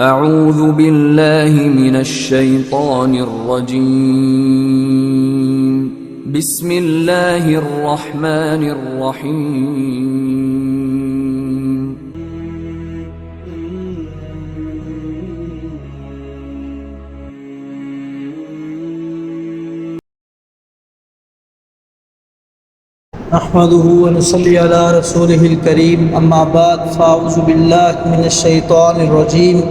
اعوذ باللہ من الشیطان الرجیم بسم اللہ الرحمن الرحیم نحمده ونصلي على رسوله الكريم اما بعد فاعوذ بالله من الشيطان الرجيم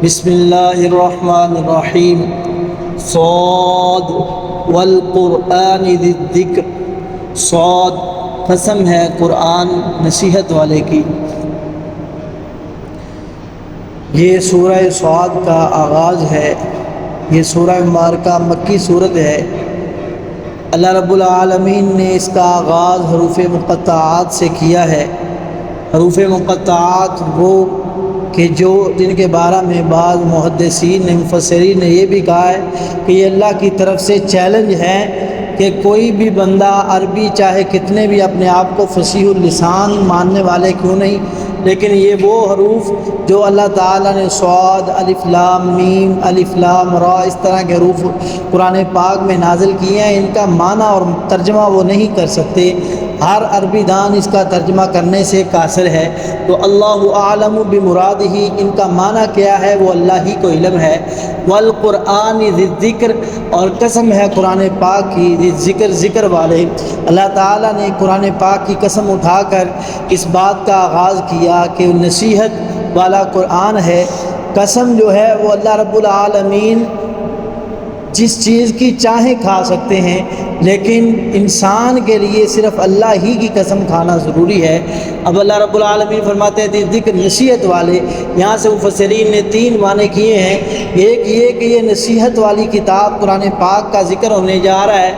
بسم الله الرحمن الرحيم صاد والقرآن ذي الذکر صاد قسم ہے قرآن نصیحت والے کی۔ یہ سورہ صاد کا آغاز ہے۔ یہ سورہ مبارکہ مکی صورت ہے۔ اللہ رب العالمین نے اس کا آغاز حروف مقطعات سے کیا ہے۔ حروف مقطعات وہ کہ جن کے بارے میں بعض محدثین نے مفسرین نے یہ بھی کہا ہے کہ یہ اللہ کی طرف سے چیلنج ہے کہ کوئی بھی بندہ عربی چاہے کتنے بھی اپنے آپ کو فصیح اللسان ماننے والے کیوں نہیں، لیکن یہ وہ حروف جو اللہ تعالیٰ نے صاد، الف لام میم، الف لام را اس طرح کے حروف قرآن پاک میں نازل کیے ہیں، ان کا معنی اور ترجمہ وہ نہیں کر سکتے۔ ہر عربی دان اس کا ترجمہ کرنے سے قاصر ہے، تو اللہ اعلم بمرادہ، ان کا معنی کیا ہے وہ اللہ ہی کو علم ہے۔ والقرآن ذی الذکر، اور قسم ہے قرآن پاک کی، ذی ذکر ذکر والے۔ اللہ تعالیٰ نے قرآن پاک کی قسم اٹھا کر اس بات کا آغاز کیا کہ نصیحت والا قرآن ہے۔ قسم جو ہے وہ اللہ رب العالمین جس چیز کی چاہیں کھا سکتے ہیں، لیکن انسان کے لیے صرف اللہ ہی کی قسم کھانا ضروری ہے۔ اب اللہ رب العالمین فرماتے ہیں ذکر نصیحت والے، یہاں سے مفسرین نے تین معنی کیے ہیں۔ ایک یہ کہ یہ نصیحت والی کتاب قرآن پاک کا ذکر ہونے جا رہا ہے،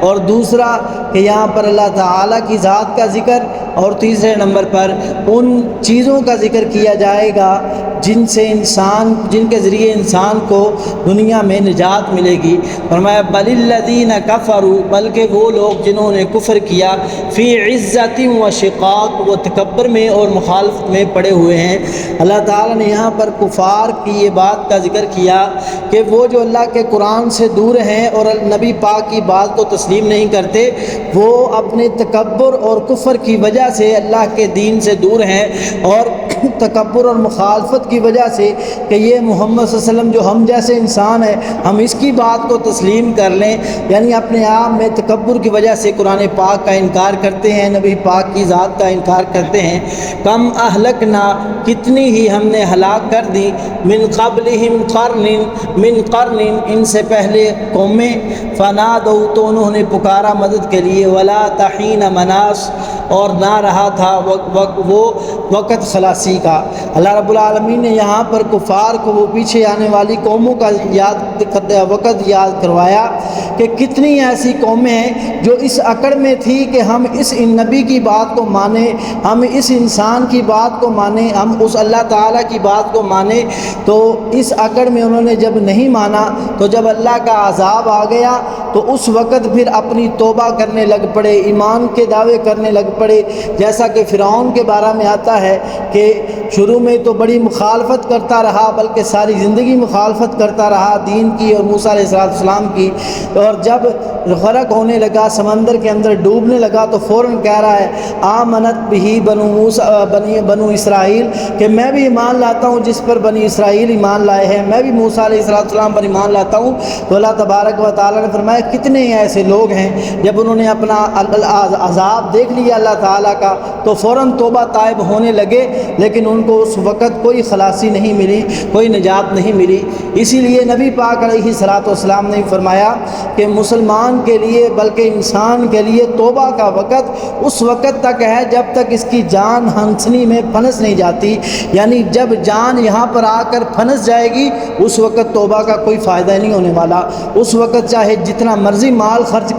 اور دوسرا کہ یہاں پر اللہ تعالیٰ کی ذات کا ذکر، اور تیسرے نمبر پر ان چیزوں کا ذکر کیا جائے گا جن کے ذریعے انسان کو دنیا میں نجات ملے گی۔ فرمایا بل الذین کفروا، بلکہ وہ لوگ جنہوں نے کفر کیا، فی عزت و شقاق، وہ تکبر میں اور مخالفت میں پڑے ہوئے ہیں۔ اللہ تعالیٰ نے یہاں پر کفار کی یہ بات کا ذکر کیا کہ وہ جو اللہ کے قرآن سے دور ہیں اور نبی پاک کی بات کو تسلیم نہیں کرتے، وہ اپنے تکبر اور کفر کی وجہ سے اللہ کے دین سے دور ہیں، اور تکبر اور مخالفت کی وجہ سے کہ یہ محمد صلی اللہ علیہ وسلم جو ہم جیسے انسان ہیں، ہم اس کی بات کو تسلیم کر لیں، یعنی اپنے آپ میں تکبر کی وجہ سے قرآن پاک کا انکار کرتے ہیں، نبی پاک کی ذات کا انکار کرتے ہیں۔ کم اہلکنا، کتنی ہی ہم نے ہلاک کر دی، من قبلہم قرن، ان سے پہلے قومیں، فنادوا، تو انہوں نے پکارا مدد کے لیے، ولا تحین مناص، اور نہ رہا تھا وہ وقت خلاصی کا۔ اللہ رب العالمین نے یہاں پر کفار کو وہ پیچھے آنے والی قوموں کا وقت یاد کروایا کہ کتنی ایسی قومیں ہیں جو اس اکڑ میں تھی کہ ہم اس نبی کی بات کو مانیں، ہم اس انسان کی بات کو مانیں، ہم اس اللہ تعالیٰ کی بات کو مانیں، تو اس اکڑ میں انہوں نے جب نہیں مانا، تو جب اللہ کا عذاب آ گیا تو اس وقت پھر اپنی توبہ کرنے لگ پڑے، ایمان کے دعوے کرنے لگ پڑے، جیسا کہ فرعون کے بارے میں آتا ہے کہ شروع میں تو بڑی مخالفت کرتا رہا، بلکہ ساری زندگی مخالفت کرتا رہا دین کی اور موسیٰ علیہ السلام کی، اور جب غرق ہونے لگا، سمندر کے اندر ڈوبنے لگا، تو فوراً کہہ رہا ہے آمنت بہی بنو اسرائیل، کہ میں بھی ایمان لاتا ہوں جس پر بنی اسرائیل ایمان لائے ہیں، میں بھی موسیٰ علیہ السلام پر ایمان لاتا ہوں۔ تو اللہ تبارک و تعالیٰ نے فرمایا کتنے ایسے لوگ ہیں جب انہوں نے اپنا عذاب دیکھ لیا اللہ تعالیٰ کا تو فوراً توبہ طائب ہونے لگے، لیکن ان کو اس وقت کوئی خلاصی نہیں ملی، کوئی نجات نہیں ملی۔ اسی لیے نبی پاک علیہ السلام نے فرمایا کہ مسلمان کے لیے بلکہ انسان کے لیے توبہ کا وقت اس وقت تک ہے جب تک اس کی جان ہنسنی میں پھنس نہیں جاتی، یعنی جب جان یہاں پر آ کر پھنس جائے گی اس وقت توبہ کا کوئی فائدہ نہیں ہونے والا۔ اس وقت چاہے جتنا مرضی مال خرچ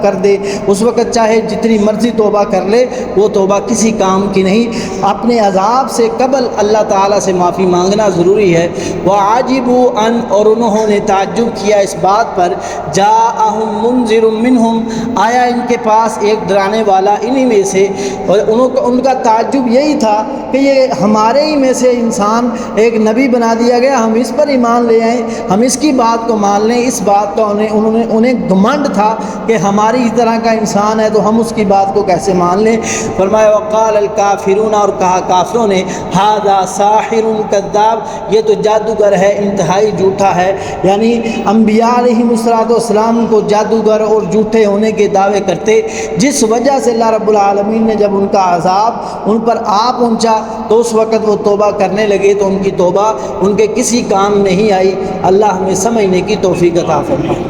کر دے، اس وقت چاہے جتنی مرضی توبہ کر لے، وہ توبہ کسی کام کی نہیں۔ اپنے عذاب سے قبل اللہ تعالیٰ سے معافی مانگنا ضروری ہے۔ وَعَجِبُوا أَنْ، اور انہوں نے تعجب کیا اس بات پر، جَاءَهُم مُنذِرٌ مِّنْهُمْ، آیا ان کے پاس ایک ڈرانے والا انہی میں سے، اور ان کا تعجب یہی تھا کہ یہ ہمارے ہی میں سے انسان ایک نبی بنا دیا گیا، ہم اس پر ایمان لے آئیں، ہم اس کی بات کو مان لیں۔ اس بات کا انہیں گھمنڈ تھا کہ ہماری ہی طرح کا انسان ہے تو ہم اس کی بات کو کیسے مان لیں۔ فرمایا وقال الکافرون، اور کہا کافروں نے، ھذا ساحر کذاب، یہ تو جادوگر ہے، انتہائی جھوٹا ہے۔ یعنی انبیاء علیہم السلام کو جادوگر اور جھوٹے ہونے کے دعوے کرتے، جس وجہ سے اللہ رب العالمین نے جب ان کا عذاب ان پر آ پہنچا تو اس وقت وہ توبہ کرنے لگے تو ان کی توبہ ان کے کسی کام نہیں آئی۔ اللہ ہمیں سمجھنے کی توفیق عطا فرمائے۔